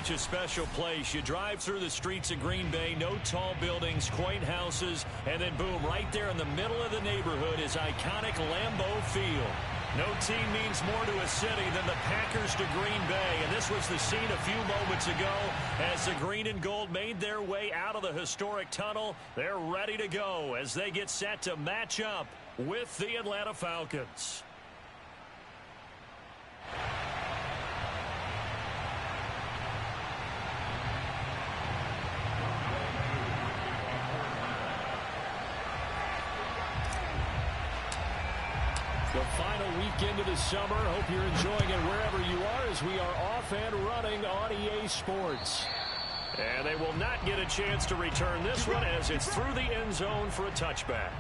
such a special place. You drive through the streets of Green Bay, no tall buildings, quaint houses, and then boom, right there in the middle of the neighborhood is iconic Lambeau Field. No team means more to a city than the Packers to Green Bay, and this was the scene a few moments ago as the green and gold made their way out of the historic tunnel. They're ready to go as they get set to match up with the Atlanta Falcons. The final weekend of the summer. Hope you're enjoying it wherever you are as we are off and running on EA Sports. And they will not get a chance to return this one as it's through the end zone for a touchback.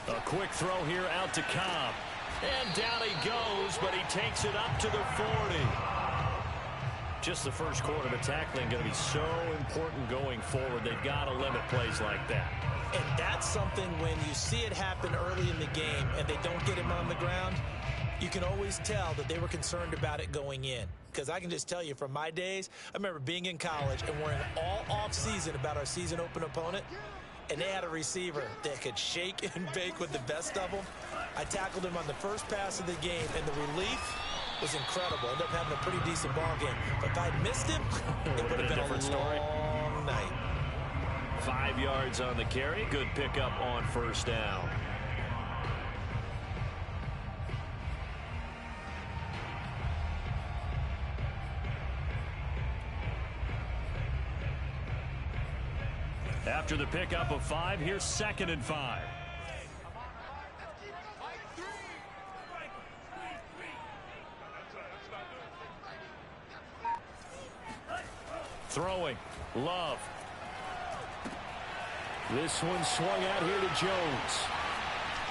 A quick throw here out to Cobb. And down he goes, but he takes it up to the 40. Just the first quarter, the tackling going to be so important going forward. They've got to limit plays like that. And that's something when you see it happen early in the game and they don't get him on the ground, you can always tell that they were concerned about it going in. Because I can just tell you from my days, I remember being in college and worrying all off-season about our season open opponent. And they had a receiver that could shake and bake with the best of them. I tackled him on the first pass of the game, and the relief was incredible. Ended up having a pretty decent ball game. But if I'd missed him, it would have been a long night. 5 yards on the carry. Good pickup on first down. After the pickup of 5, here's 2nd and 5. Throwing. Love. This one swung out here to Jones.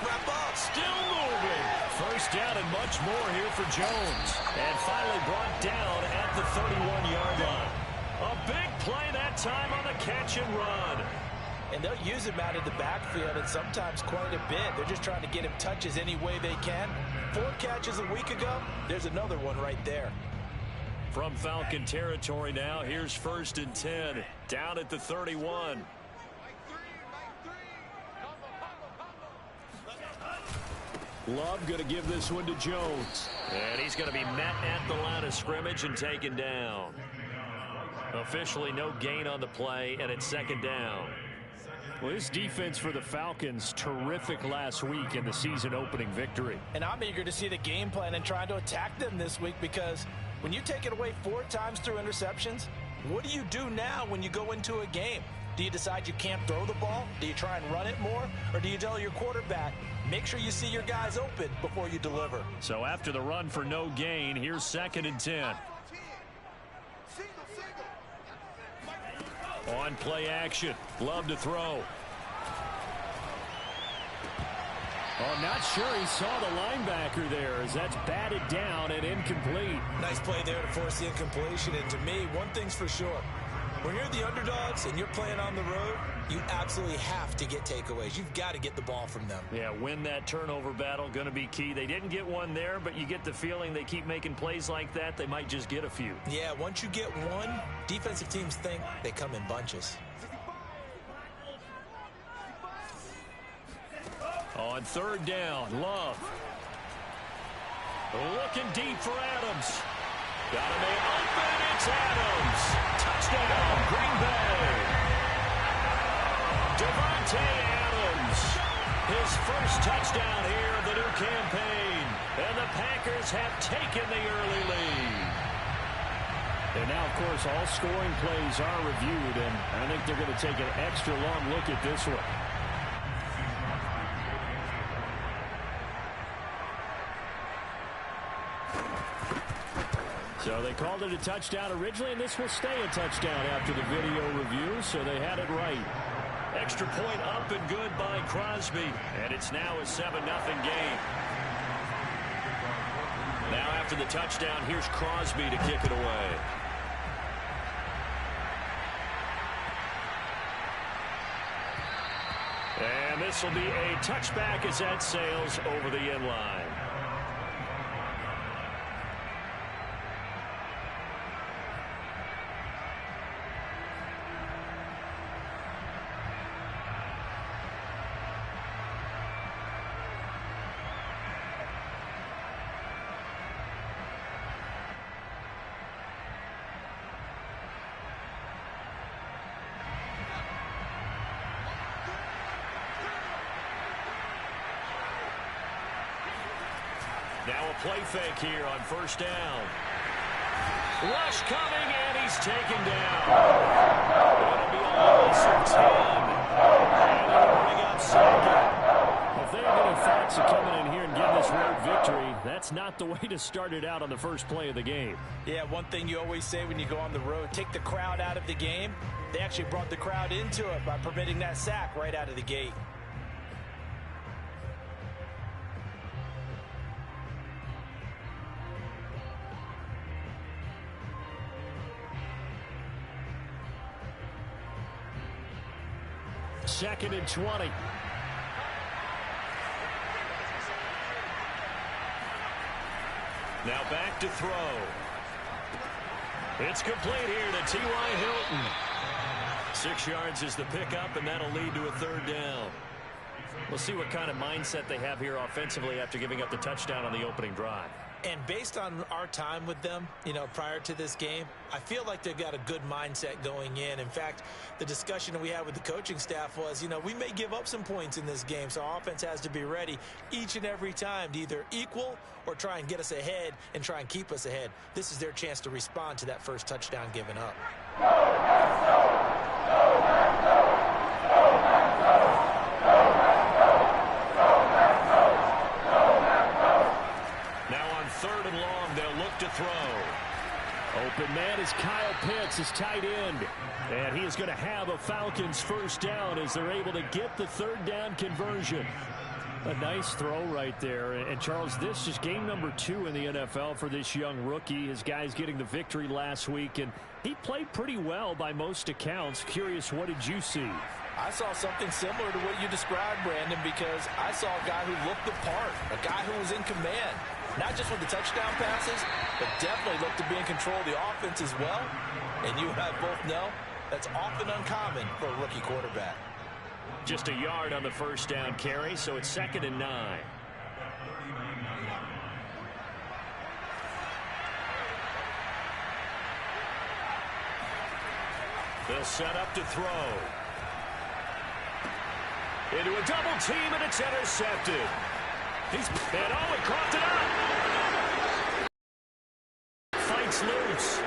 Wrap up. Still moving. First down and much more here for Jones. And finally brought down at the 31-yard line. A big play that time on the catch and run. And they'll use him out of the backfield and sometimes quite a bit. They're just trying to get him touches any way they can. 4 catches a week ago. There's another one right there. From Falcon territory now, here's 1st and 10. Down at the 31. Love going to give this one to Jones. And he's going to be met at the line of scrimmage and taken down. Officially no gain on the play, and it's 2nd down. Well, this defense for the Falcons, terrific last week in the season-opening victory. And I'm eager to see the game plan and try to attack them this week because when you take it away 4 times through interceptions, what do you do now when you go into a game? Do you decide you can't throw the ball? Do you try and run it more? Or do you tell your quarterback, make sure you see your guys open before you deliver? So after the run for no gain, here's 2nd and 10. On play action. Love to throw. Oh, I'm not sure he saw the linebacker there as that's batted down and incomplete. Nice play there to force the incompletion. And to me, one thing's for sure. When you're the underdogs and you're playing on the road, you absolutely have to get takeaways. You've got to get the ball from them. Yeah, win that turnover battle, going to be key. They didn't get one there, but you get the feeling they keep making plays like that, they might just get a few. Yeah, once you get one, defensive teams think they come in bunches. On 3rd down, Love. Looking deep for Adams. Got a man open, it's Adams. Touchdown, Green Bay. Davante Adams. His first touchdown here of the new campaign. And the Packers have taken the early lead. And now, of course, all scoring plays are reviewed, and I think they're going to take an extra long look at this one. So they called it a touchdown originally, and this will stay a touchdown after the video review, so they had it right. Extra point up and good by Crosby, and it's now a 7-0 game. Now after the touchdown, here's Crosby to kick it away. And this will be a touchback as that sails over the end line. Now a play fake here on first down. Rush coming, and he's taken down. It'll be a loss of 10. And it'll bring up second. If they have any thoughts of coming in here and getting this road victory, that's not the way to start it out on the first play of the game. Yeah, one thing you always say when you go on the road, take the crowd out of the game. They actually brought the crowd into it by permitting that sack right out of the gate. Second and 20. Now back to throw. It's complete here to T.Y. Hilton. 6 yards is the pickup, and that'll lead to a third down. We'll see what kind of mindset they have here offensively after giving up the touchdown on the opening drive. And based on our time with them, prior to this game, I feel like they've got a good mindset going in. In fact, the discussion that we had with the coaching staff was, we may give up some points in this game, so our offense has to be ready each and every time to either equal or try and get us ahead and try and keep us ahead. This is their chance to respond to that first touchdown given up. Third and long, they'll look to throw. Open man is Kyle Pitts, his tight end. And he is going to have a Falcons first down as they're able to get the third down conversion. A nice throw right there. And Charles, this is game number 2 in the NFL for this young rookie. His guys getting the victory last week, and he played pretty well by most accounts. Curious, what did you see? I saw something similar to what you described, Brandon, because I saw a guy who looked the part, a guy who was in command. Not just with the touchdown passes, but definitely looked to be in control of the offense as well. And you and I both know that's often uncommon for a rookie quarterback. Just a yard on the first down carry, so it's 2nd and 9. They'll set up to throw. Into a double team, and it's intercepted. He coughed it up. Fights loose.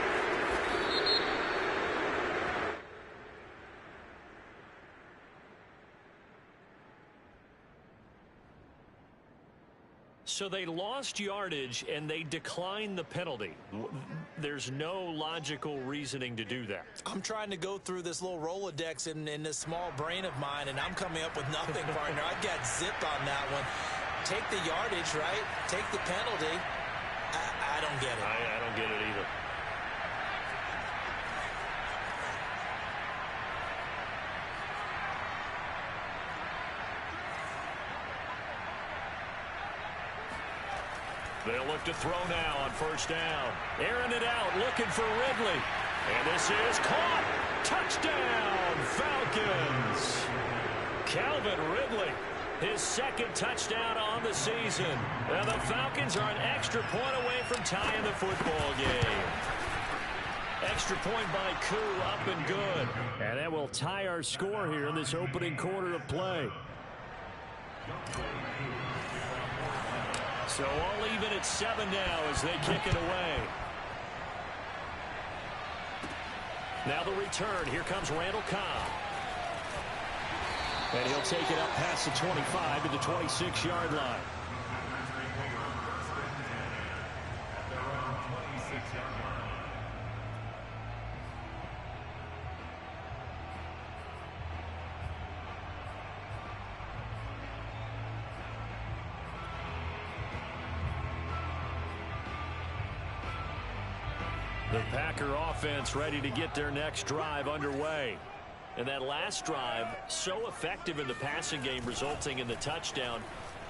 So they lost yardage, and they declined the penalty. There's no logical reasoning to do that. I'm trying to go through this little Rolodex in this small brain of mine, and I'm coming up with nothing, partner. I got zipped on that one. Take the yardage, right? Take the penalty. I don't get it. I don't get it either. They'll look to throw now on first down. Airing it out, looking for Ridley. And this is caught. Touchdown, Falcons. Calvin Ridley. His second touchdown on the season. And the Falcons are an extra point away from tying the football game. Extra point by Koo, up and good. And that will tie our score here in this opening quarter of play. So all even at 7 now as they kick it away. Now the return. Here comes Randall Cobb. And he'll take it up past the 25 to the 26-yard line. The Packer offense ready to get their next drive underway. And that last drive, so effective in the passing game, resulting in the touchdown.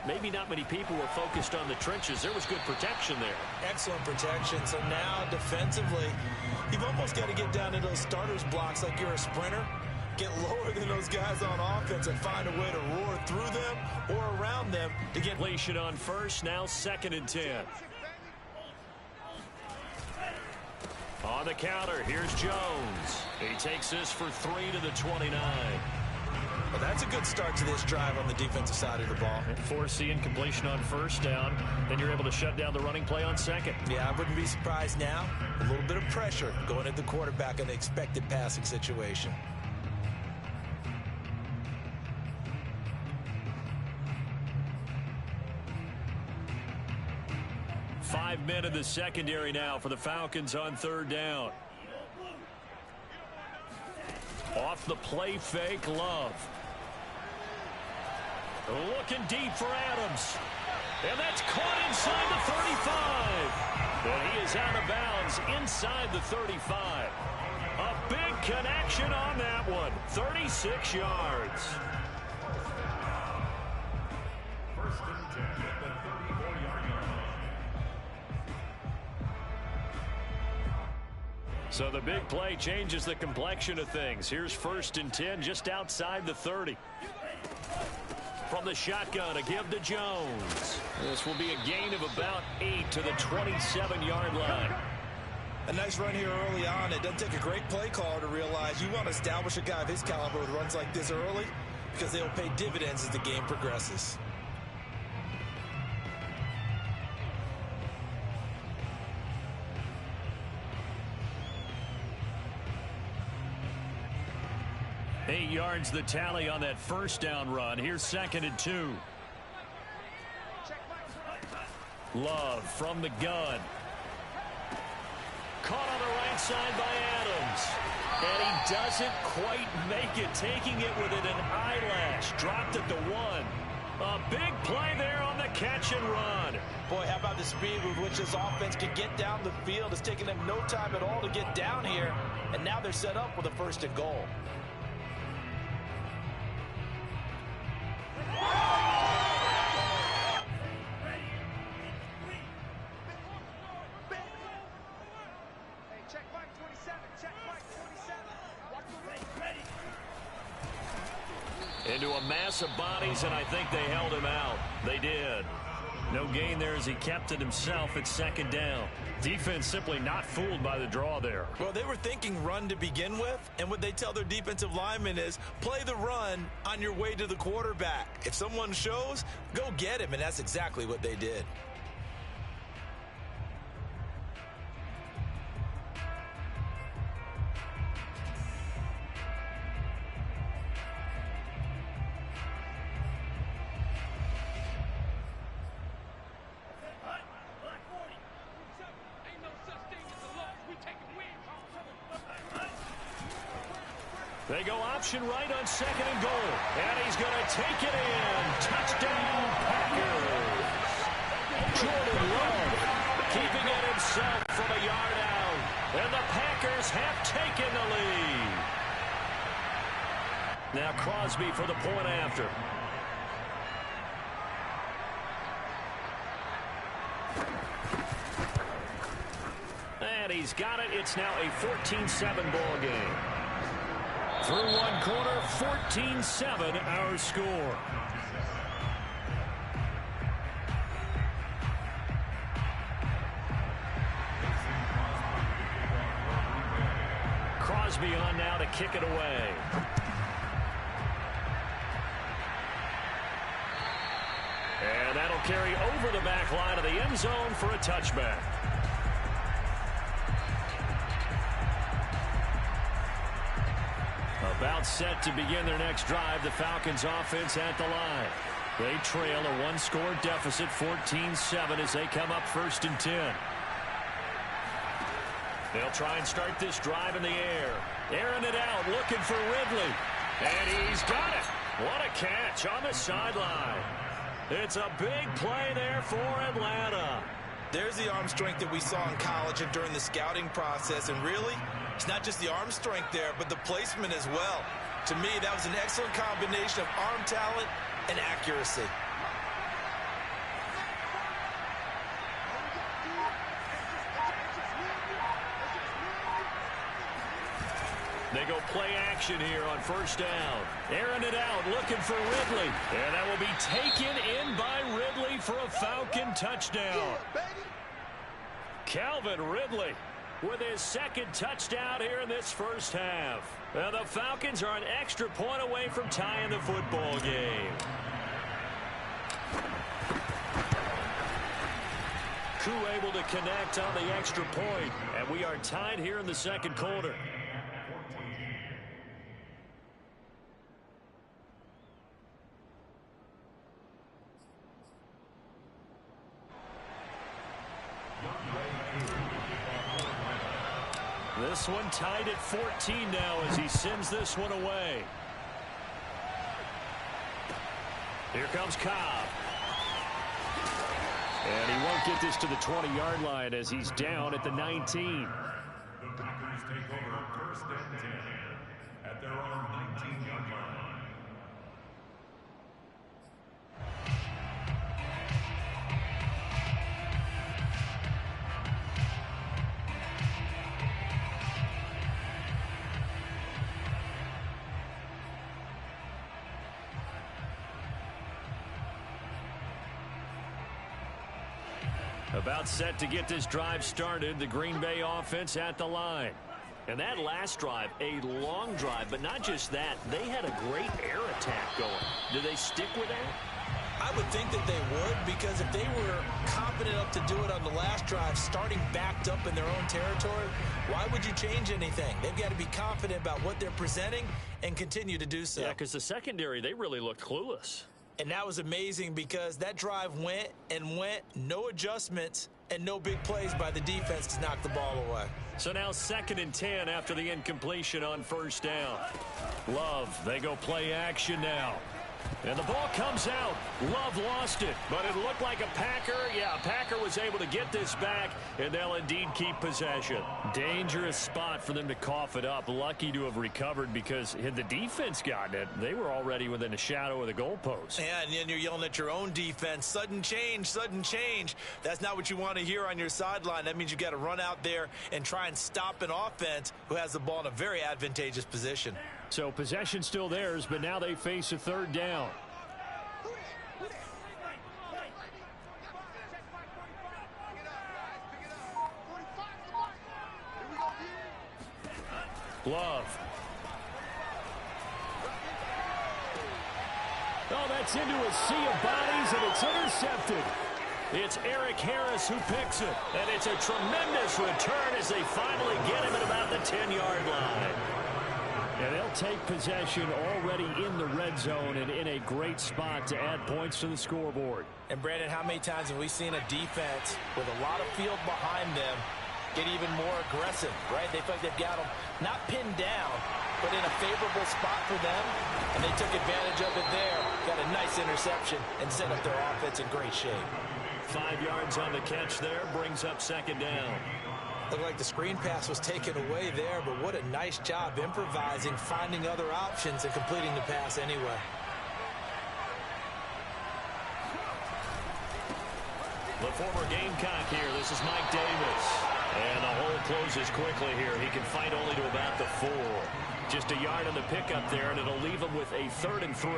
Maybe not many people were focused on the trenches. There was good protection there. Excellent protection. So now defensively, you've almost got to get down to those starters blocks like you're a sprinter. Get lower than those guys on offense and find a way to roar through them or around them to get completion on first, now 2nd and 10. On the counter, here's Jones. He takes this for 3 to the 29. Well, that's a good start to this drive on the defensive side of the ball. And force the incompletion on first down. Then you're able to shut down the running play on second. Yeah, I wouldn't be surprised now. A little bit of pressure going at the quarterback in the expected passing situation. 5 men in the secondary now for the Falcons on 3rd down. Off the play fake, Love. Looking deep for Adams. And that's caught inside the 35. And he is out of bounds inside the 35. A big connection on that one. 36 yards. First and 10 at the 34-yard line. So the big play changes the complexion of things. Here's 1st and 10 just outside the 30. From the shotgun, a give to Jones. This will be a gain of about 8 to the 27-yard line. A nice run here early on. It doesn't take a great play caller to realize you want to establish a guy of his caliber with runs like this early because they'll pay dividends as the game progresses. Eight yards the tally on that first down run. Here's 2nd and 2. Love from the gun. Caught on the right side by Adams. And he doesn't quite make it. Taking it within an eyelash. Dropped at the 1. A big play there on the catch and run. Boy, how about the speed with which this offense can get down the field. It's taken them no time at all to get down here. And now they're set up with a 1st and goal. Into a mass of bodies, and I think they held him out. They did. No gain there as he kept it himself at 2nd down. Defense simply not fooled by the draw there. Well, they were thinking run to begin with, and what they tell their defensive linemen is play the run on your way to the quarterback. If someone shows, go get him, and that's exactly what they did. They go option right on 2nd and goal. And he's going to take it in. Touchdown, Packers. Jordan Love keeping it himself from a yard out. And the Packers have taken the lead. Now Crosby for the point after. And he's got it. It's now a 14-7 ball game. Through one quarter, 14-7 our score. Crosby on now to kick it away. And that'll carry over the back line of the end zone for a touchback. About set to begin their next drive, the Falcons offense at the line. They trail a one-score deficit, 14-7, as they come up 1st and 10. They'll try and start this drive in the air. Airing it out, looking for Ridley. And he's got it. What a catch on the sideline. It's a big play there for Atlanta. There's the arm strength that we saw in college and during the scouting process. And really, it's not just the arm strength there, but the placement as well. To me, that was an excellent combination of arm talent and accuracy. They go play action here on first down. Airing it out, looking for Ridley. And that will be taken in by Ridley for a Falcon touchdown. Calvin Ridley with his second touchdown here in this first half. Now the Falcons are an extra point away from tying the football game. Koo able to connect on the extra point, and we are tied here in the second quarter. This one tied at 14 now as he sends this one away. Here comes Cobb. And he won't get this to the 20-yard line as he's down at the 19. The Packers take over first and 10 at their own 19-yard line. About set to get this drive started. The Green Bay offense at the line. And that last drive, a long drive, but not just that. They had a great air attack going. Do they stick with that? I would think that they would, because if they were confident enough to do it on the last drive, starting backed up in their own territory, why would you change anything? They've got to be confident about what they're presenting and continue to do so. Yeah, because the secondary, they really looked clueless. And that was amazing because that drive went and went, no adjustments, and no big plays by the defense to knock the ball away. So now 2nd and 10 after the incompletion on first down. Love, they go play action now. And the ball comes out. Love lost it, but it looked like a Packer. Yeah, a Packer was able to get this back, and they'll indeed keep possession. Dangerous spot for them to cough it up. Lucky to have recovered, because had the defense gotten it, they were already within a shadow of the goalpost. Yeah, and then you're yelling at your own defense. Sudden change, sudden change. That's not what you want to hear on your sideline. That means you got to run out there and try and stop an offense who has the ball in a very advantageous position. So possession still theirs, but now they face a 3rd down. Love. Oh, that's into a sea of bodies, and it's intercepted. It's Eric Harris who picks it, and it's a tremendous return as they finally get him at about the 10-yard line. And they'll take possession already in the red zone and in a great spot to add points to the scoreboard. And, Brandon, how many times have we seen a defense with a lot of field behind them get even more aggressive, right? They feel like they've got them not pinned down, but in a favorable spot for them, and they took advantage of it there. Got a nice interception and set up their offense in great shape. 5 yards on the catch there, brings up 2nd down. Looked like the screen pass was taken away there, but what a nice job improvising, finding other options, and completing the pass anyway. The former Gamecock here. This is Mike Davis. And the hole closes quickly here. He can fight only to about the 4. Just a yard on the pickup there, and it'll leave him with a 3rd and 3.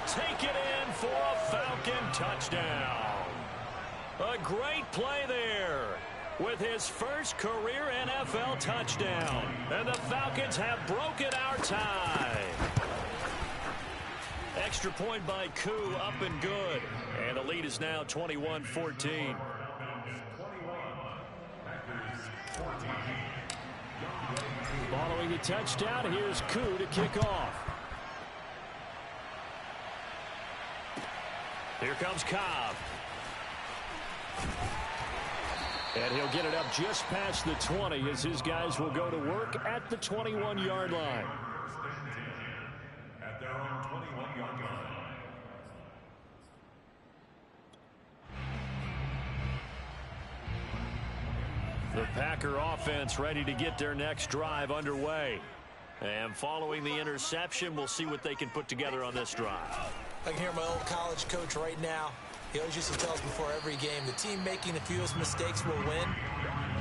Take it in for a Falcon touchdown. A great play there with his first career NFL touchdown. And the Falcons have broken our tie. Extra point by Koo, up and good. And the lead is now 21-14. Packers 14. Following the touchdown, here's Koo to kick off. Here comes Cobb. And he'll get it up just past the 20 as his guys will go to work at the 21-yard line. At their own 21-yard line. The Packer offense ready to get their next drive underway. And following the interception, we'll see what they can put together on this drive. I can hear my old college coach right now. He always used to tell us before every game, the team making the fewest mistakes will win.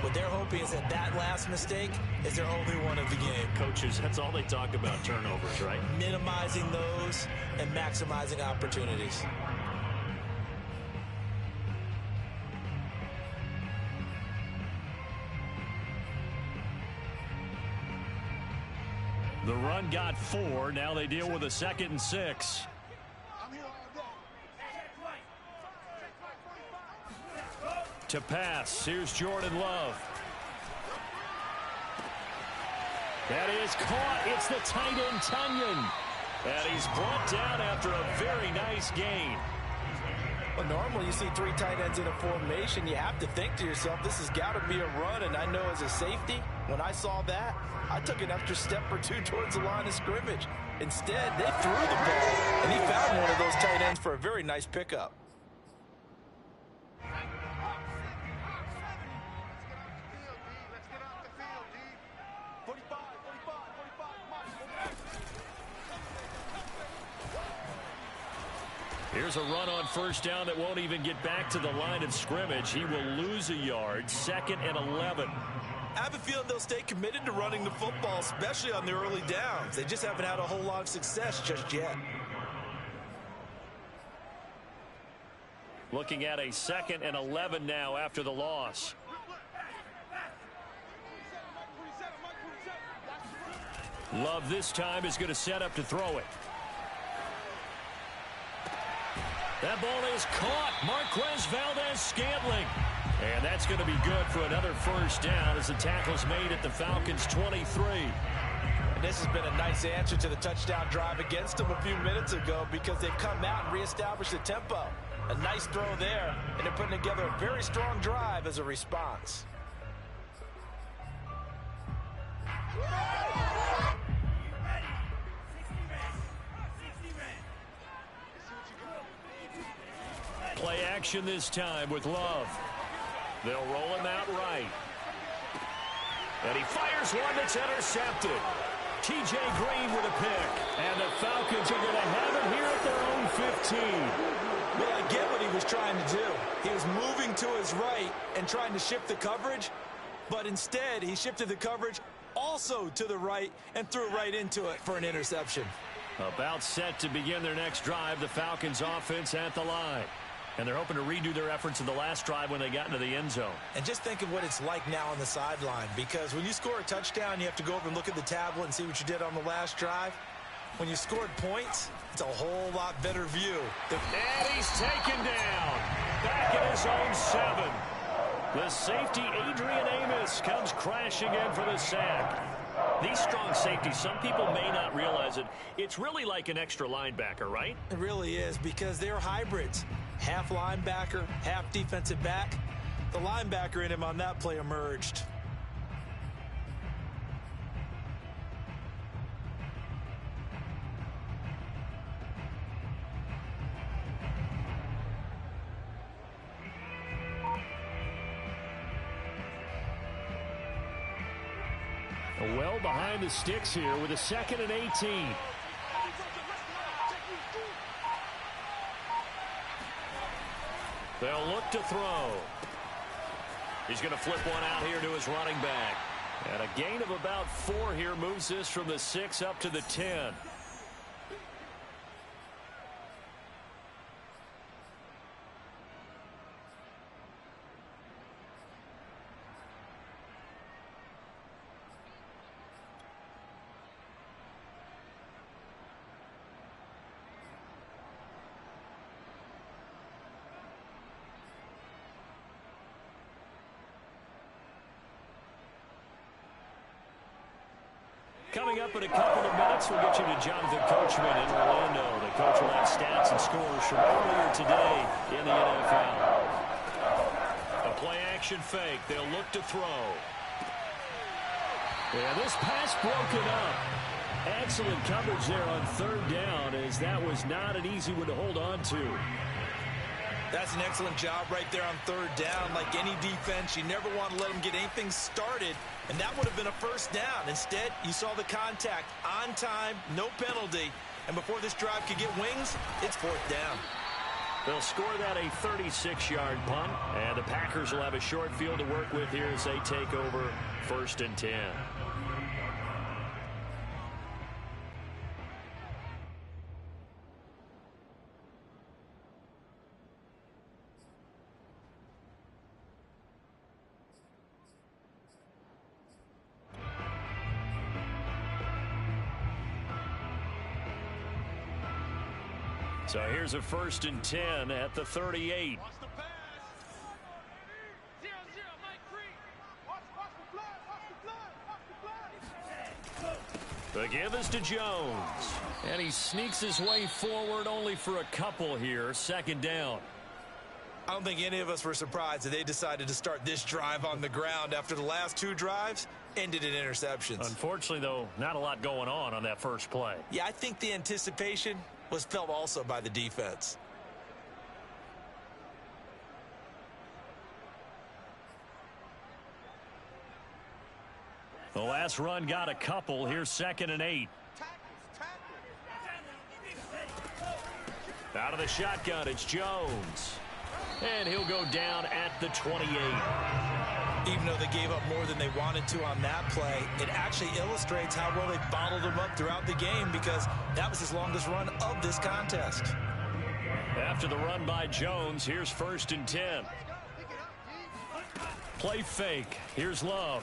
What they're hoping is that that last mistake is their only one of the game. Coaches, that's all they talk about, turnovers, right? Minimizing those and maximizing opportunities. The run got 4. Now they deal with a 2nd and 6. To pass, here's Jordan Love. That is caught. It's the tight end, Tunyon. And he's brought down after a very nice gain. Well, normally you see 3 tight ends in a formation. You have to think to yourself, this has got to be a run. And I know as a safety, when I saw that, I took an extra step or 2 towards the line of scrimmage. Instead, they threw the ball, and he found one of those tight ends for a very nice pickup. Here's a run on first down that won't even get back to the line of scrimmage. He will lose a yard. 2nd and 11. I have a feeling they'll stay committed to running the football, especially on the early downs. They just haven't had a whole lot of success just yet. Looking at a 2nd and 11 now after the loss. Love this time is going to set up to throw it. That ball is caught. Marquez Valdes-Scantling. And that's going to be good for another first down as the tackle's made at the Falcons' 23. And this has been a nice answer to the touchdown drive against them a few minutes ago because they've come out and reestablished the tempo. A nice throw there, and they're putting together a very strong drive as a response. Play action this time with Love. They'll roll him out right. And he fires one that's intercepted. T.J. Green with a pick. And the Falcons are going to have it here at their own 15. Well, I get what he was trying to do. He was moving to his right and trying to shift the coverage. But instead, he shifted the coverage also to the right and threw right into it for an interception. About set to begin their next drive, the Falcons offense at the line. And they're hoping to redo their efforts in the last drive when they got into the end zone. And just think of what it's like now on the sideline, because when you score a touchdown, you have to go over and look at the tablet and see what you did on the last drive. When you scored points, it's a whole lot better view. And he's taken down. Back at his own 7. The safety, Adrian Amos, comes crashing in for the sack. These strong safeties, some people may not realize it. It's really like an extra linebacker, right? It really is, because they're hybrids. Half linebacker, half defensive back. The linebacker in him on that play emerged. Well behind the sticks here with a 2nd and 18. They'll look to throw. He's going to flip one out here to his running back. And a gain of about 4 here moves this from the 6 up to the 10. Coming up in a couple of minutes, we'll get you to Jonathan Coachman in Orlando. The coach will have stats and scores from earlier today in the NFL. A play-action fake. They'll look to throw. Yeah, this pass broken up. Excellent coverage there on third down, as that was not an easy one to hold on to. That's an excellent job right there on third down. Like any defense, you never want to let them get anything started, and that would have been a first down. Instead, you saw the contact on time, no penalty, and before this drive could get wings, it's fourth down. They'll score that a 36-yard punt, and the Packers will have a short field to work with here as they take over 1st and 10. So here's a 1st and 10 at the 38. The give is to Jones. And he sneaks his way forward only for a couple here. 2nd down. I don't think any of us were surprised that they decided to start this drive on the ground after the last 2 drives ended in interceptions. Unfortunately, though, not a lot going on that first play. Yeah, I think the anticipation was felt also by the defense. The last run got a couple. Here's 2nd and 8. Out of the shotgun, it's Jones. And he'll go down at the 28. Even though they gave up more than they wanted to on that play, it actually illustrates how well they bottled him up throughout the game, because that was his longest run of this contest. After the run by Jones, here's 1st and 10. Play fake. Here's Love.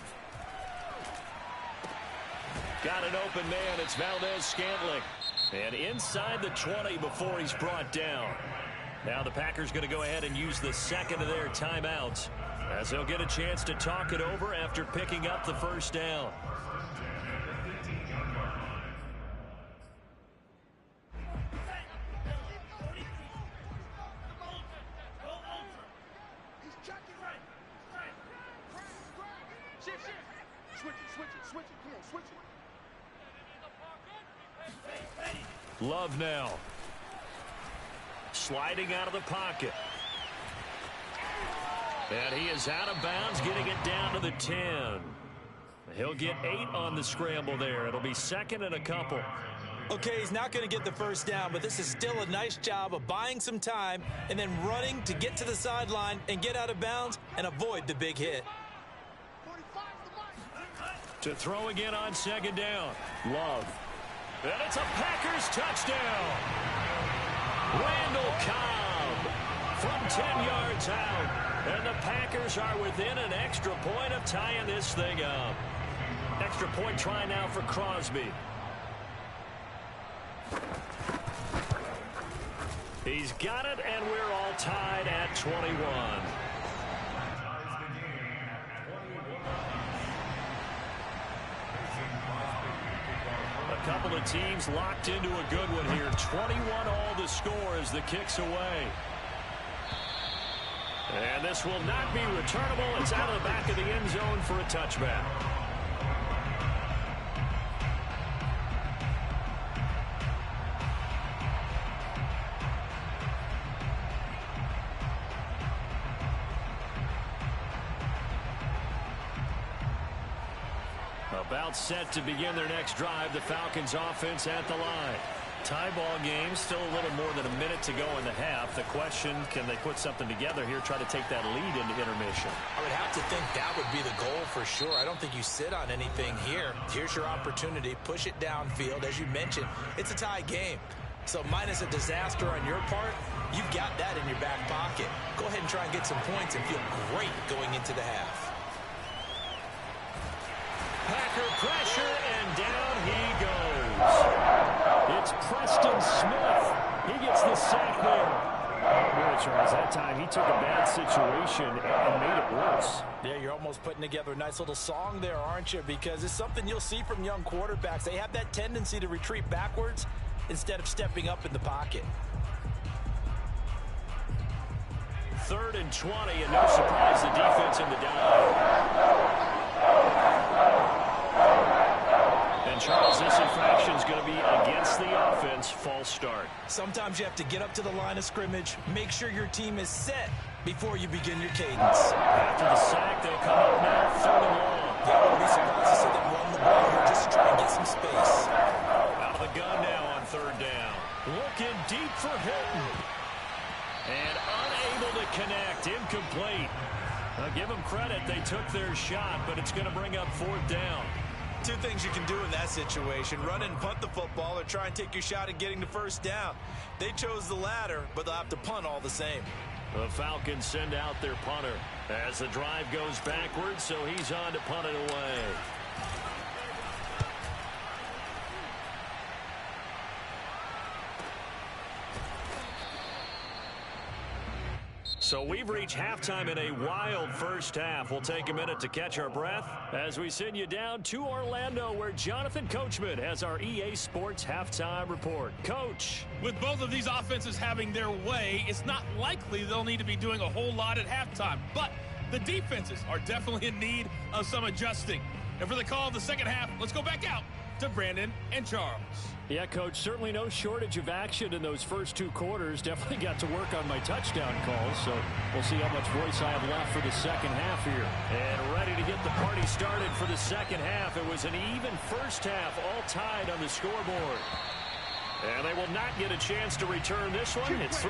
Got an open man. It's Valdez-Scantling. And inside the 20 before he's brought down. Now the Packers going to go ahead and use the second of their timeouts, as they'll get a chance to talk it over after picking up the first down. Love now. Sliding out of the pocket. And he is out of bounds, getting it down to the 10. He'll get 8 on the scramble there. It'll be 2nd and a couple. Okay, he's not going to get the first down, but this is still a nice job of buying some time and then running to get to the sideline and get out of bounds and avoid the big hit. To throw again on 2nd down. Love. And it's a Packers touchdown. Randall Cobb from 10 yards out. And the Packers are within an extra point of tying this thing up. Extra point try now for Crosby. He's got it, and we're all tied at 21. A couple of teams locked into a good one here. 21 all the score as the kick's away. And this will not be returnable. It's out of the back of the end zone for a touchback. About set to begin their next drive. The Falcons offense at the line. Tie ball game, still a little more than a minute to go in the half. The question, can they put something together here, try to take that lead into intermission? I would have to think that would be the goal for sure. I don't think you sit on anything here. Here's your opportunity. Push it downfield. As you mentioned, it's a tie game. So minus a disaster on your part, you've got that in your back pocket. Go ahead and try and get some points and feel great going into the half. Packer pressure, and down he goes. It's Preston Smith. He gets the sack there. Well, Charles, that time he took a bad situation and made it worse. Yeah, you're almost putting together a nice little song there, aren't you? Because it's something you'll see from young quarterbacks. They have that tendency to retreat backwards instead of stepping up in the pocket. 3rd and 20, and no surprise, the defense in the dive. And Charles, this infraction is going to be against the offense. False start. Sometimes you have to get up to the line of scrimmage, make sure your team is set before you begin your cadence. After the sack, they'll come up now, 3rd and long. Yeah, I wouldn't be surprised to see them run the ball here just to try and get some space. Out of the gun now on 3rd down. Looking deep for Hilton. And unable to connect. Incomplete. Give them credit. They took their shot, but it's going to bring up 4th down. Two things you can do in that situation: run and punt the football, or try and take your shot at getting the 1st down. They chose the latter, but they'll have to punt all the same. The Falcons send out their punter as the drive goes backwards, so he's on to punt it away. So we've reached halftime in a wild first half. We'll take a minute to catch our breath as we send you down to Orlando, where Jonathan Coachman has our EA Sports halftime report. Coach. With both of these offenses having their way, it's not likely they'll need to be doing a whole lot at halftime. But the defenses are definitely in need of some adjusting. And for the call of the second half, let's go back out to Brandon and Charles. Yeah, Coach, certainly no shortage of action in those first 2 quarters. Definitely got to work on my touchdown calls, so we'll see how much voice I have left for the second half here. And ready to get the party started for the second half. It was an even first half, all tied on the scoreboard. And they will not get a chance to return this one. It's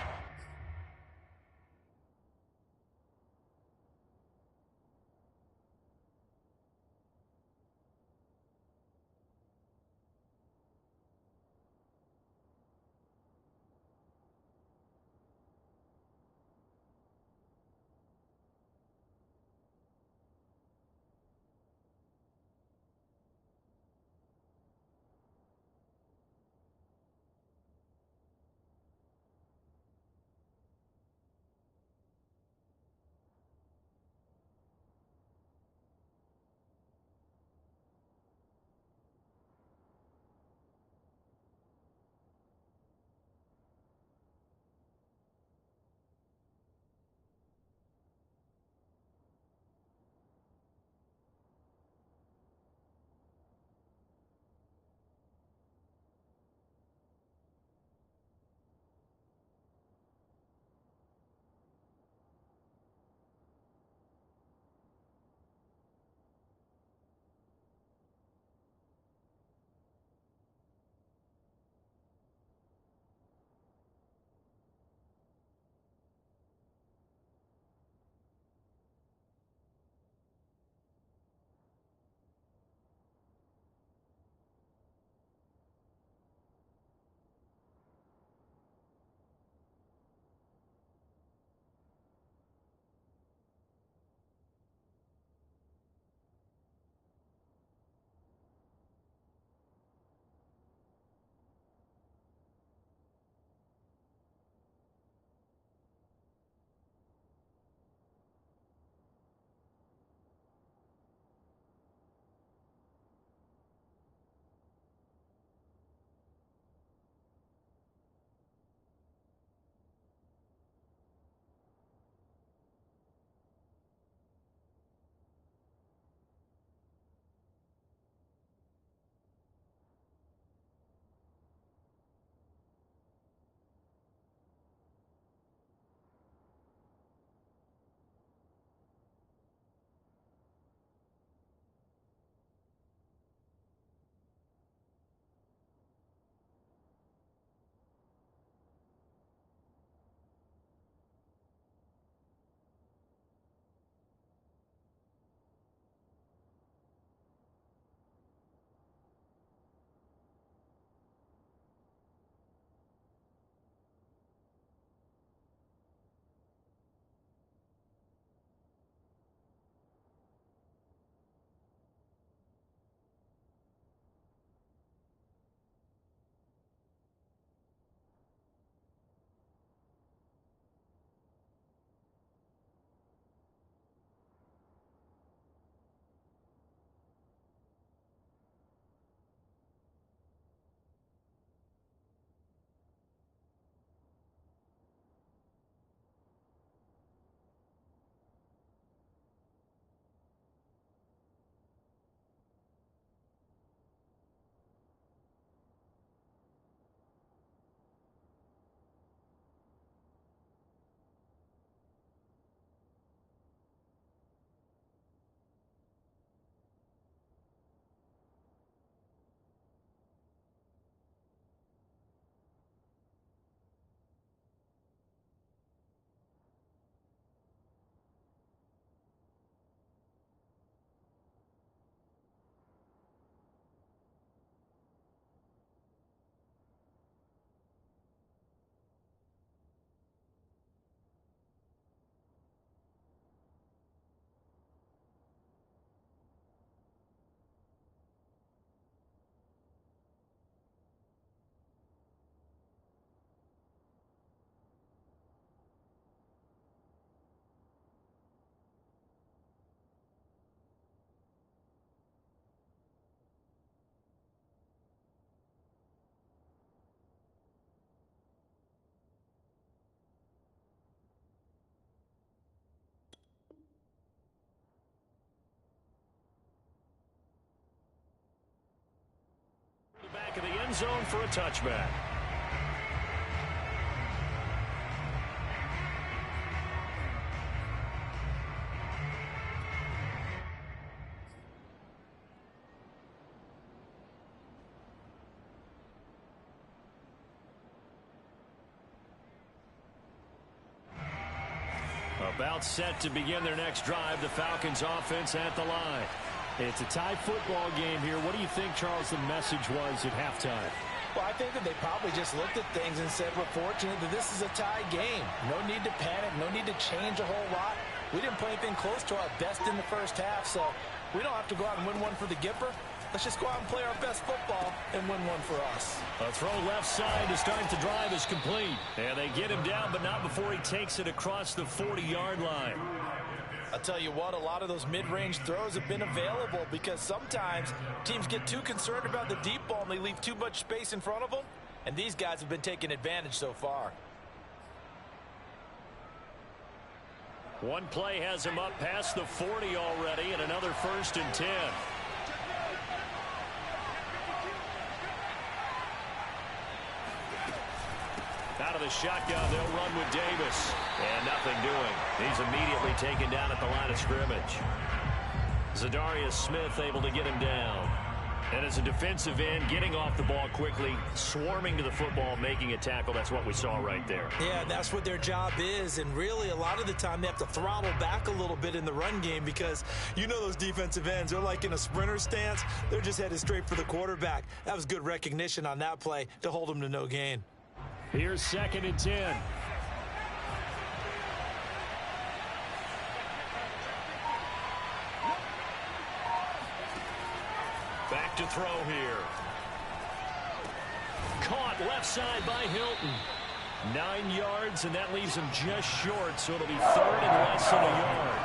end zone for a touchback. About set to begin their next drive. The Falcons offense at the line. It's a tie football game here. What do you think, Charles, the message was at halftime? Well, I think that they probably just looked at things and said, we're fortunate that this is a tie game. No need to panic. No need to change a whole lot. We didn't play anything close to our best in the first half, so we don't have to go out and win one for the Gipper. Let's just go out and play our best football and win one for us. A throw left side to start the drive is complete. And they get him down, but not before he takes it across the 40-yard line. I'll tell you what, a lot of those mid-range throws have been available because sometimes teams get too concerned about the deep ball and they leave too much space in front of them. And these guys have been taking advantage so far. One play has him up past the 40 already, and another 1st and 10. Out of the shotgun, they'll run with Davis. And nothing doing. He's immediately taken down at the line of scrimmage. Za'Darius Smith able to get him down. And as a defensive end, getting off the ball quickly, swarming to the football, making a tackle. That's what we saw right there. Yeah, that's what their job is. And really, a lot of the time, they have to throttle back a little bit in the run game because you know those defensive ends, they're like in a sprinter stance. They're just headed straight for the quarterback. That was good recognition on that play to hold them to no gain. Here's 2nd and 10. Back to throw here. Caught left side by Hilton. 9 yards, and that leaves him just short, so it'll be 3rd and less than a yard.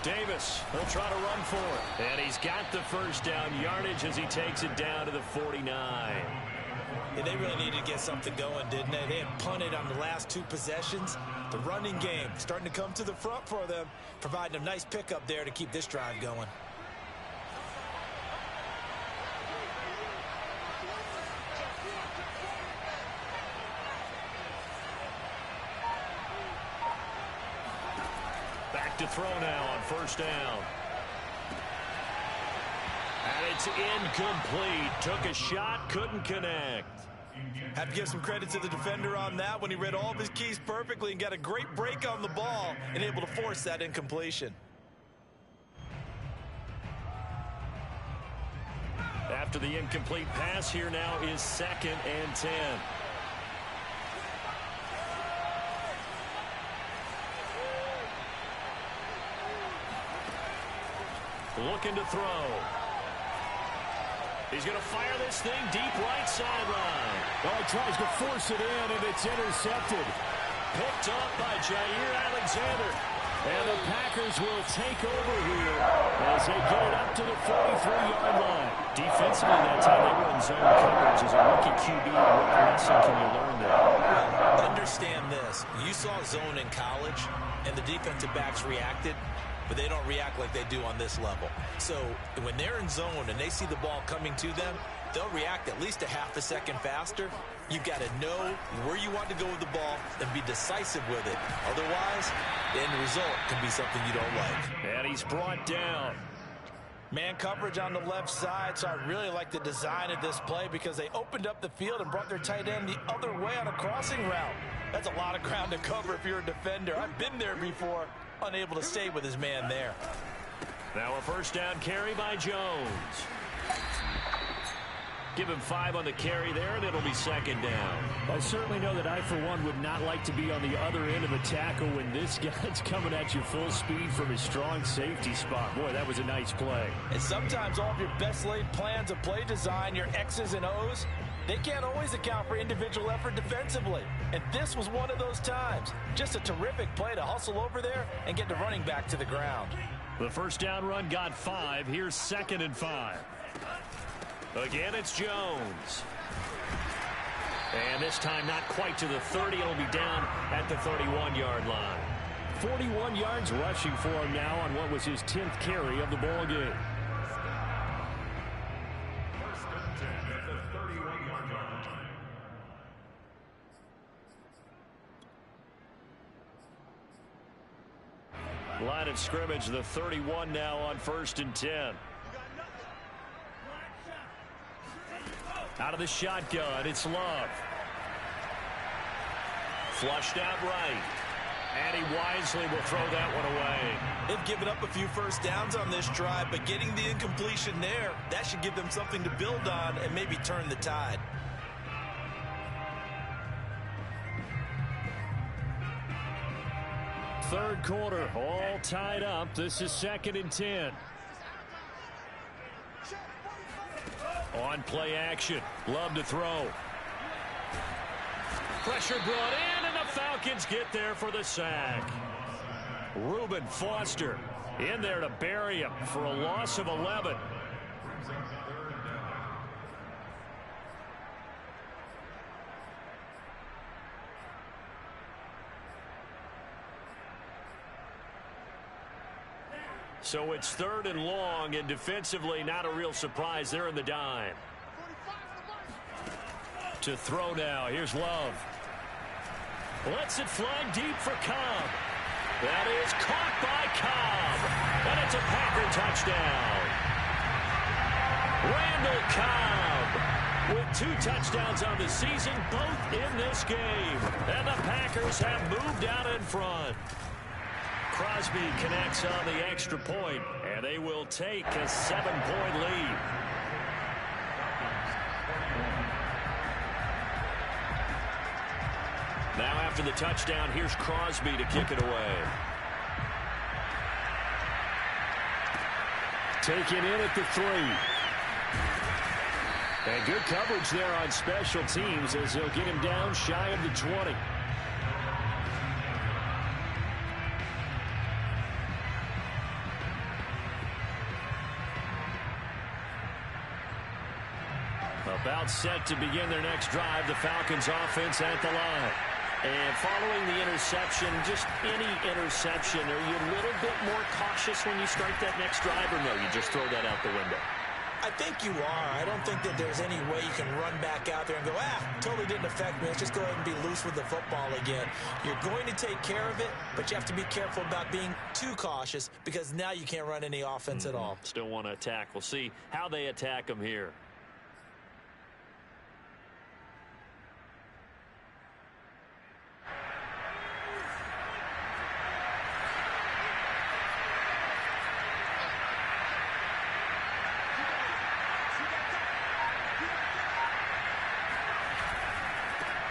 Davis, he'll try to run for it. And he's got the first down yardage as he takes it down to the 49. Yeah, they really needed to get something going, didn't they? They had punted on the last 2 possessions. The running game starting to come to the front for them, providing a nice pickup there to keep this drive going. Back to throw now on 1st down. And it's incomplete. Took a shot, couldn't connect. Have to give some credit to the defender on that when he read all of his keys perfectly and got a great break on the ball and able to force that incompletion. After the incomplete pass, here now is 2nd and 10. Looking to throw. He's going to fire this thing deep right sideline. Oh, he tries to force it in, and it's intercepted. Picked up by Jair Alexander. And the Packers will take over here as they get it up to the 43-yard line. Defensively that time, they were in zone coverage. As a rookie QB, what lesson can you learn there? Well, understand this. You saw zone in college, and the defensive backs reacted, but they don't react like they do on this level. So when they're in zone and they see the ball coming to them, they'll react at least a half a second faster. You've got to know where you want to go with the ball and be decisive with it. Otherwise, the end result can be something you don't like. And he's brought down. Man coverage on the left side, so I really like the design of this play because they opened up the field and brought their tight end the other way on a crossing route. That's a lot of ground to cover if you're a defender. I've been there before, unable to stay with his man there. Now a 1st down carry by Jones. Give him 5 on the carry there, and it'll be 2nd down. I certainly know that I, for one, would not like to be on the other end of a tackle when this guy's coming at you full speed from his strong safety spot. Boy, that was a nice play. And sometimes all of your best laid plans of play design, your X's and O's, they can't always account for individual effort defensively. And this was one of those times. Just a terrific play to hustle over there and get the running back to the ground. The 1st down run got 5. Here's 2nd and 5. Again, it's Jones. And this time not quite to the 30. It'll be down at the 31-yard line. 41 yards rushing for him now on what was his 10th carry of the ball game. First and 10 at the 31-yard line. Line of scrimmage, the 31 now on 1st and 10. Out of the shotgun, it's Love. Flushed out right. And he wisely will throw that one away. They've given up a few first downs on this drive, but getting the incompletion there, that should give them something to build on and maybe turn the tide. Third quarter, all tied up. This is 2nd and 10. On play action. Love to throw. Pressure brought in, and the Falcons get there for the sack. Reuben Foster in there to bury him for a loss of 11. So it's 3rd and long, and defensively not a real surprise. They're in the dime. To throw now. Here's Love. Lets it fly deep for Cobb. That is caught by Cobb. And it's a Packer touchdown. Randall Cobb with 2 touchdowns on the season, both in this game. And the Packers have moved out in front. Crosby connects on the extra point, and they will take a 7-point lead. Now after the touchdown, here's Crosby to kick it away. Taken in at the 3. And good coverage there on special teams as they'll get him down shy of the 20. About set to begin their next drive, the Falcons offense at the line. And following the interception, just any interception, are you a little bit more cautious when you start that next drive, or no, you just throw that out the window? I think you are. I don't think that there's any way you can run back out there and go, totally didn't affect me. Let's just go ahead and be loose with the football again. You're going to take care of it, but you have to be careful about being too cautious because now you can't run any offense at all. Still want to attack. We'll see how they attack them here.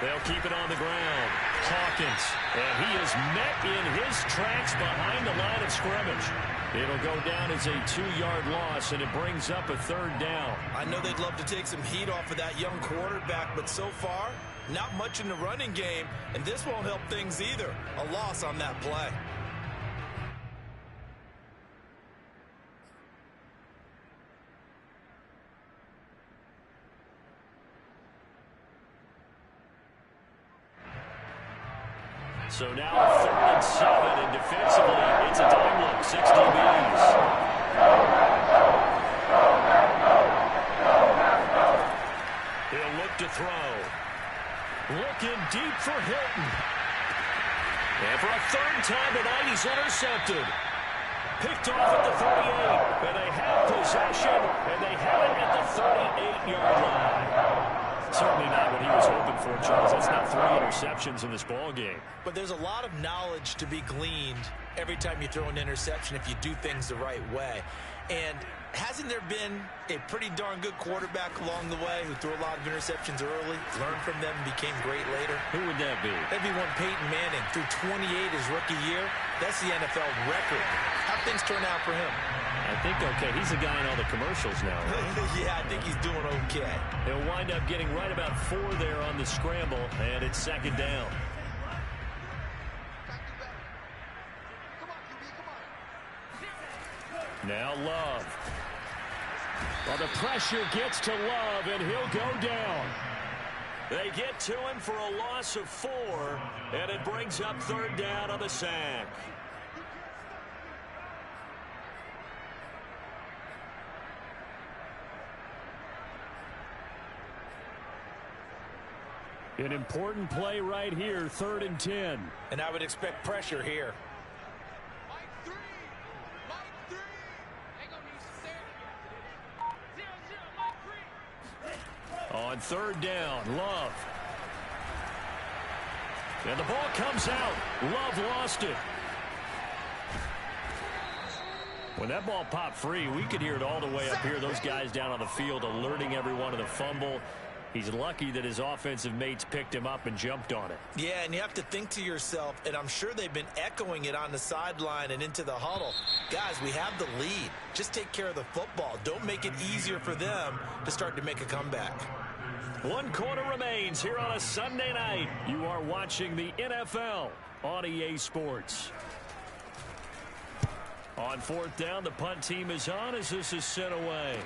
They'll keep it on the ground. Hawkins, and he is met in his tracks behind the line of scrimmage. It'll go down as a 2-yard loss, and it brings up a 3rd down. I know they'd love to take some heat off of that young quarterback, but so far, not much in the running game, and this won't help things either. A loss on that play. So now 3rd and 7, and defensively, it's a dime look, 6 DBs. He'll look to throw. Looking deep for Hilton. And for a 3rd time tonight, he's intercepted. Picked off at the 38, and they have possession, and they have it at the 38-yard line. Certainly not what he was hoping for, Charles. That's not 3 interceptions in this ball game. But there's a lot of knowledge to be gleaned every time you throw an interception if you do things the right way. And hasn't there been a pretty darn good quarterback along the way who threw a lot of interceptions early, learned from them, and became great later? Who would that be? That'd be one Peyton Manning. Threw 28 his rookie year. That's the NFL record. How'd things turn out for him? I think okay. He's the guy in all the commercials now, right? Yeah, I think he's doing okay. He'll wind up getting right about 4 there on the scramble, and it's 2nd down. Now Love. Well, the pressure gets to Love, and he'll go down. They get to him for a loss of 4, and it brings up 3rd down on the sack. An important play right here, 3rd and 10. And I would expect pressure here. On 3rd down, Love. And the ball comes out. Love lost it. When that ball popped free, we could hear it all the way up here. Those guys down on the field alerting everyone of the fumble. He's lucky that his offensive mates picked him up and jumped on it. Yeah, and you have to think to yourself, and I'm sure they've been echoing it on the sideline and into the huddle. Guys, we have the lead. Just take care of the football. Don't make it easier for them to start to make a comeback. 1 quarter remains here on a Sunday night. You are watching the NFL on EA Sports. On 4th down, the punt team is on as this is sent away.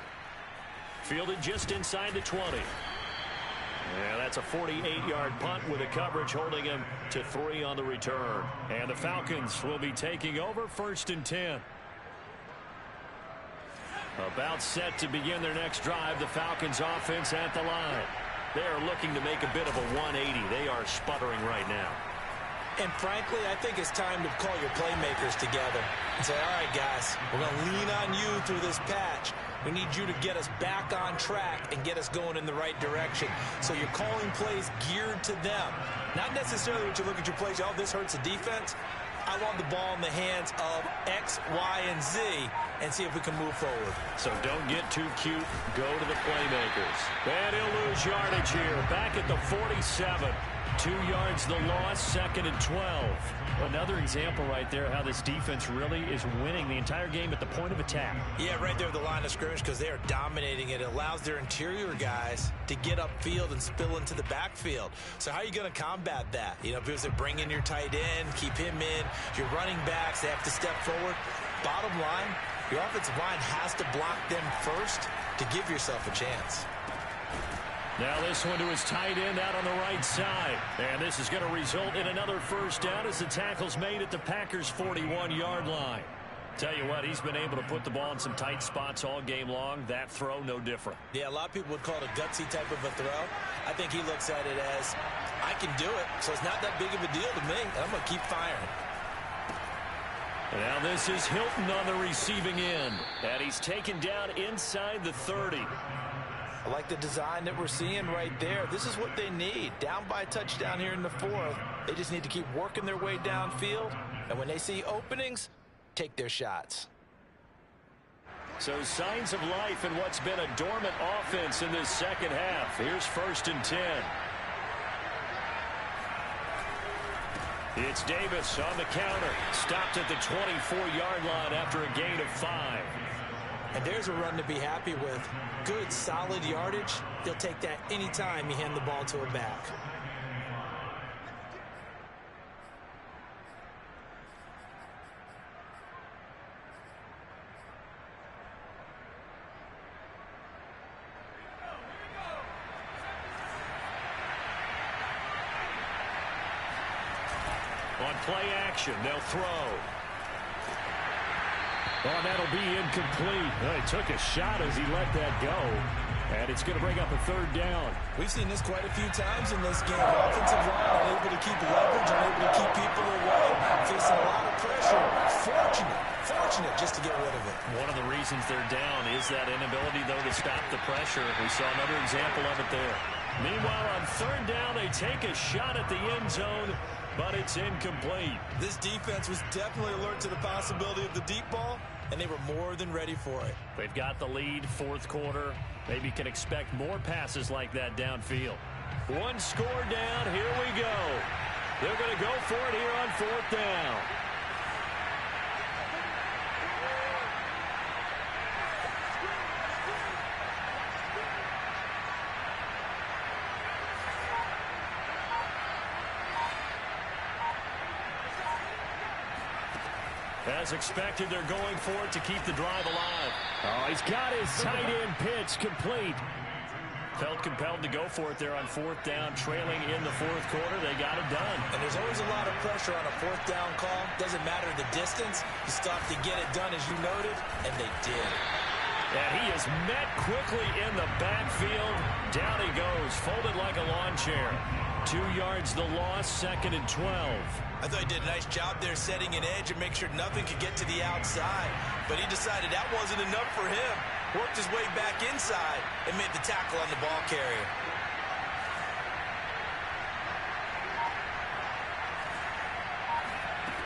Fielded just inside the 20. Yeah, that's a 48-yard punt with a coverage holding him to 3 on the return. And the Falcons will be taking over 1st and 10. About set to begin their next drive, the Falcons offense at the line. They are looking to make a bit of a 180. They are sputtering right now. And frankly, I think it's time to call your playmakers together and say, all right, guys, we're going to lean on you through this patch. We need you to get us back on track and get us going in the right direction. So you're calling plays geared to them. Not necessarily when you look at your plays, oh, this hurts the defense. I want the ball in the hands of X, Y, and Z and see if we can move forward. So don't get too cute. Go to the playmakers. And he'll lose yardage here. Back at the 47. 2 yards the loss, 2nd and 12. Another example right there how this defense really is winning the entire game at the point of attack. Yeah, right there at the line of scrimmage because they are dominating it. It allows their interior guys to get upfield and spill into the backfield. So how are you going to combat that? You know, because they bring in your tight end, keep him in. Your running backs, they have to step forward. Bottom line, your offensive line has to block them first to give yourself a chance. Now this one to his tight end out on the right side. And this is going to result in another 1st down as the tackle's made at the Packers' 41-yard line. Tell you what, he's been able to put the ball in some tight spots all game long. That throw, no different. Yeah, a lot of people would call it a gutsy type of a throw. I think he looks at it as, I can do it, so it's not that big of a deal to me. I'm going to keep firing. Now this is Hilton on the receiving end. And he's taken down inside the 30. I like the design that we're seeing right there. This is what they need. Down by a touchdown here in the 4th. They just need to keep working their way downfield. And when they see openings, take their shots. So signs of life in what's been a dormant offense in this 2nd half. Here's 1st and 10. It's Davis on the counter. Stopped at the 24-yard line after a gain of 5. And there's a run to be happy with. Good, solid yardage. They'll take that anytime you hand the ball to a back. On play action, they'll throw. Oh, that'll be incomplete. Well, he took a shot as he let that go. And it's going to bring up a 3rd down. We've seen this quite a few times in this game. Offensive line unable to keep leverage, unable to keep people away, facing a lot of pressure. Fortunate just to get rid of it. One of the reasons they're down is that inability, though, to stop the pressure. We saw another example of it there. Meanwhile, on 3rd down, they take a shot at the end zone, but it's incomplete. This defense was definitely alert to the possibility of the deep ball, and they were more than ready for it. They've got the lead, 4th quarter. Maybe can expect more passes like that downfield. 1 score down. Here we go. They're going to go for it here on 4th down. As expected, they're going for it to keep the drive alive. Oh, he's got his tight end pitch complete. Felt compelled to go for it there on fourth down, trailing in the fourth quarter. They got it done. And there's always a lot of pressure on a fourth down call. Doesn't matter the distance. You still have to get it done, as you noted, and they did. And he is met quickly in the backfield. Down he goes, folded like a lawn chair. 2 yards the loss, 2nd and 12. I thought he did a nice job there setting an edge and make sure nothing could get to the outside. But he decided that wasn't enough for him. Worked his way back inside and made the tackle on the ball carrier.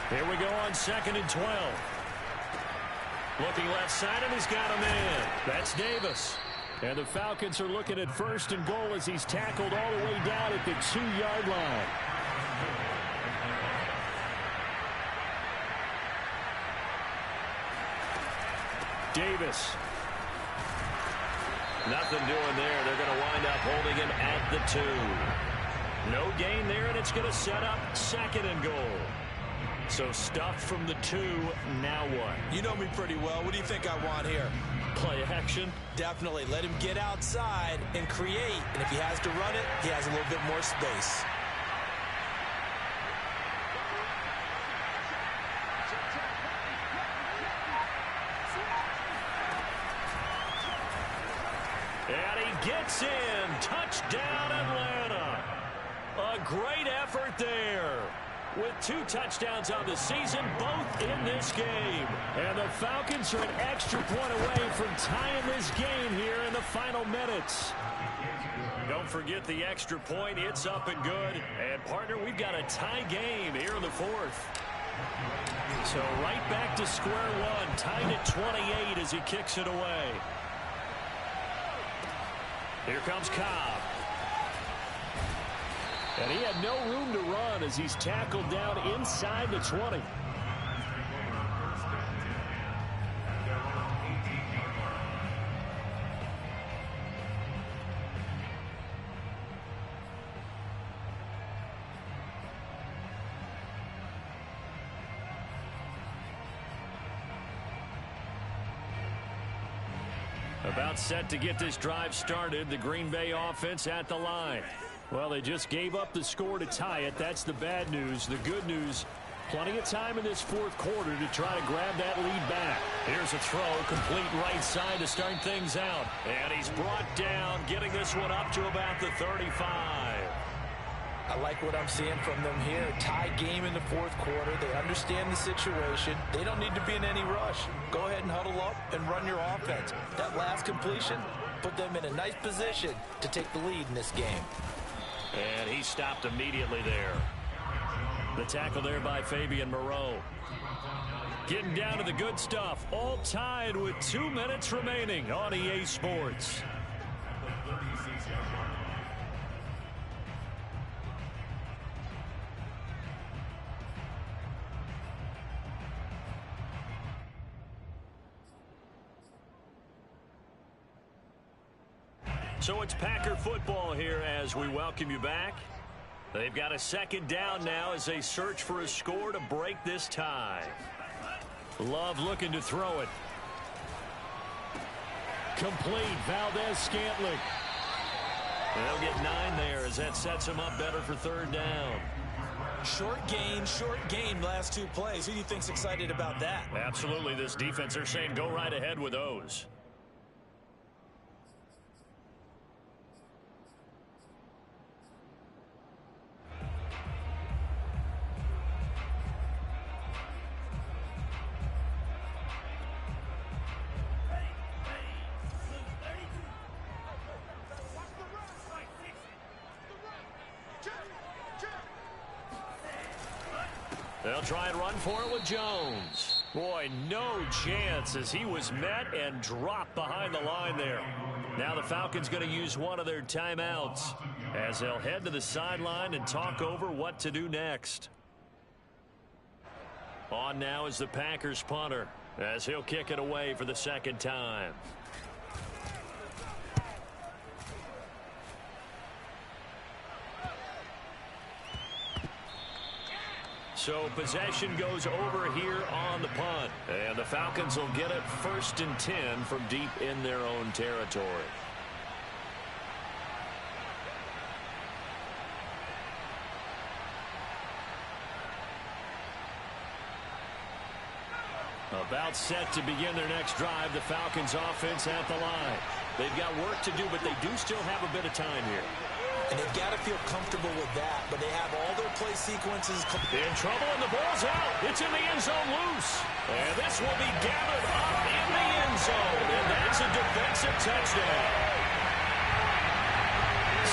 Here we go on 2nd and 12. Looking left side, and he's got a man. That's Davis. And the Falcons are looking at 1st and goal as he's tackled all the way down at the 2-yard line. Davis. Nothing doing there. They're going to wind up holding him at the 2. No gain there, and it's going to set up 2nd and goal. So stuffed from the 2, now what? You know me pretty well. What do you think I want here? Play action? Definitely. Let him get outside and create. And if he has to run it, he has a little bit more space. And he gets in. Touchdown, Atlanta. A great effort there. With 2 touchdowns on the season, both in this game. And the Falcons are an extra point away from tying this game here in the final minutes. Don't forget the extra point. It's up and good. And, partner, we've got a tie game here in the 4th. So right back to square one. Tied at 28 as he kicks it away. Here comes Cobb. And he had no room to run as he's tackled down inside the 20. About set to get this drive started. The Green Bay offense at the line. Well, they just gave up the score to tie it. That's the bad news. The good news, plenty of time in this 4th quarter to try to grab that lead back. Here's a throw, complete right side to start things out. And he's brought down, getting this one up to about the 35. I like what I'm seeing from them here. Tie game in the 4th quarter. They understand the situation. They don't need to be in any rush. Go ahead and huddle up and run your offense. That last completion put them in a nice position to take the lead in this game. And he stopped immediately there. The tackle there by Fabian Moreau. Getting down to the good stuff. All tied with 2 minutes remaining on EA Sports. So it's Packer football here as we welcome you back. They've got a 2nd down now as they search for a score to break this tie. Love looking to throw it. Complete. Valdez-Scantling. They'll get 9 there as that sets them up better for 3rd down. Short gain last 2 plays. Who do you think's excited about that? Absolutely. This defense, they're saying go right ahead with those. They'll try and run for it with Jones. Boy, no chance as he was met and dropped behind the line there. Now the Falcons going to use one of their timeouts as they'll head to the sideline and talk over what to do next. On now is the Packers punter as he'll kick it away for the 2nd time. So possession goes over here on the punt. And the Falcons will get it 1st and 10 from deep in their own territory. About set to begin their next drive, the Falcons offense at the line. They've got work to do, but they do still have a bit of time here. And they've got to feel comfortable with that, but they have all their play sequences. In trouble, and the ball's out. It's in the end zone loose. And this will be gathered up in the end zone, and that's a defensive touchdown.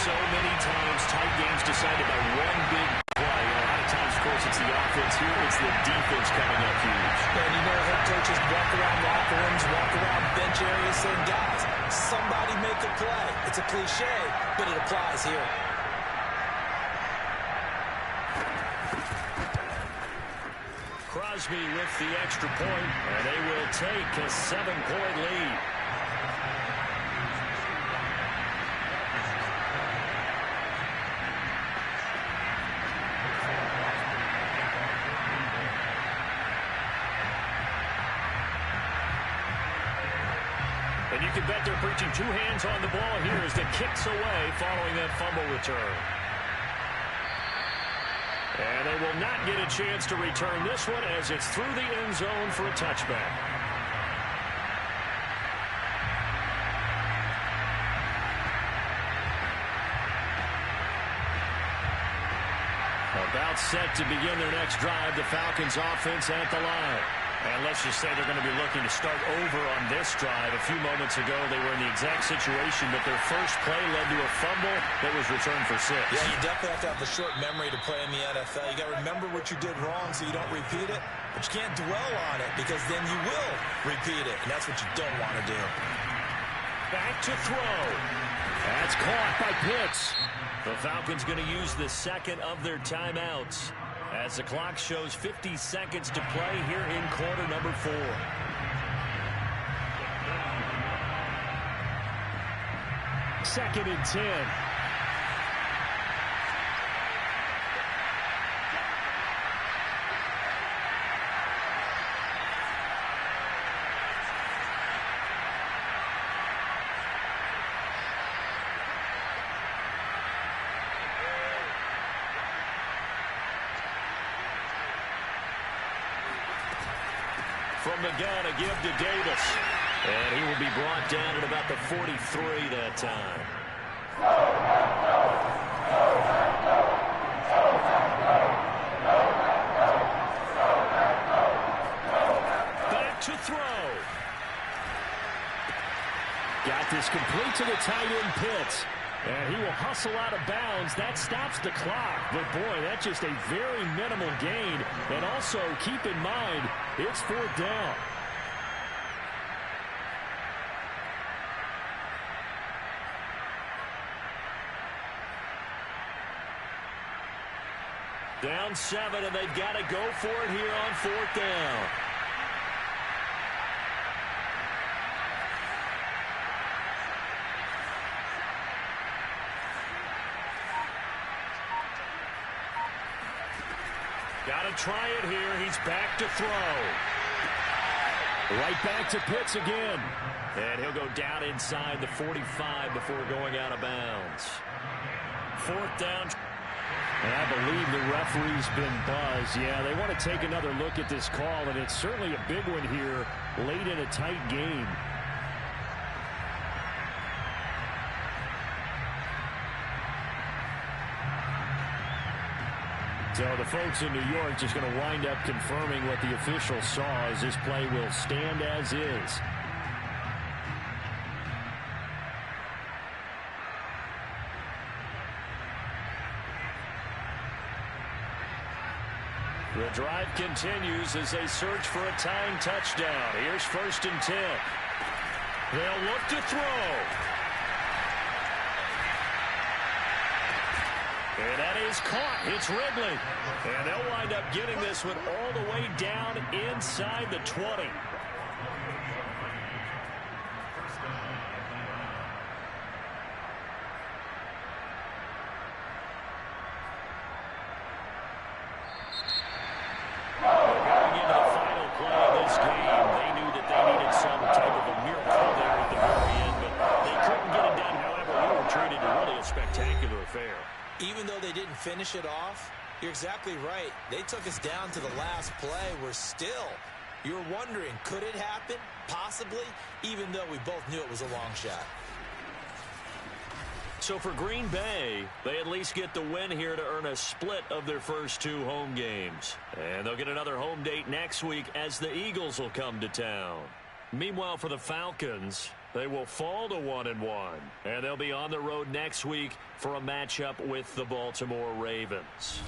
So many times, tight games decided by one big play. A lot of times, of course, it's the offense. Here, it's the defense coming up huge. And you know, head coaches walk around locker rooms, walk around bench areas saying, guys, somebody make a play. It's a cliche, but it applies here. Crosby with the extra point, and they will take a 7-point lead. And you can bet they're preaching two hands on the ball here as the kick's away following that fumble return. And they will not get a chance to return this one as it's through the end zone for a touchback. About set to begin their next drive, the Falcons offense at the line. And let's just say they're going to be looking to start over on this drive. A few moments ago, they were in the exact situation, but their first play led to a fumble that was returned for 6. Yeah, you definitely have to have the short memory to play in the NFL. You got to remember what you did wrong so you don't repeat it, but you can't dwell on it because then you will repeat it, and that's what you don't want to do. Back to throw. That's caught by Pitts. The Falcons going to use the second of their timeouts as the clock shows 50 seconds to play here in quarter number 4. Second and 10. From the gun, a give to Davis. And he will be brought down at about the 43 that time. Back to throw. Got this complete to the tight end Pitts. And he will hustle out of bounds. That stops the clock. But, boy, that's just a very minimal gain. And also, keep in mind, it's 4th down. Down 7, and they've got to go for it here on 4th down. Got to try it here. He's back to throw. Right back to Pitts again. And he'll go down inside the 45 before going out of bounds. 4th down. And I believe the referee's been buzzed. Yeah, they want to take another look at this call, and it's certainly a big one here late in a tight game. So the folks in New York just going to wind up confirming what the official saw as this play will stand as is. The drive continues as they search for a tying touchdown. Here's 1st and 10. They'll look to throw. And that is caught. It's Ridley. And they'll wind up getting this one all the way down inside the 20. Going into the final play of this game, they knew that they needed some type of a miracle there at the very end, but they couldn't get it done. However, we were treated to really a spectacular affair. Even though they didn't finish it off, you're exactly right. They took us down to the last play. We're still You're wondering, could it happen? Possibly, even though we both knew it was a long shot. So for Green Bay, they at least get the win here to earn a split of their first 2 home games. And they'll get another home date next week as the Eagles will come to town. Meanwhile, for the Falcons, they will fall to 1-1. And they'll be on the road next week for a matchup with the Baltimore Ravens.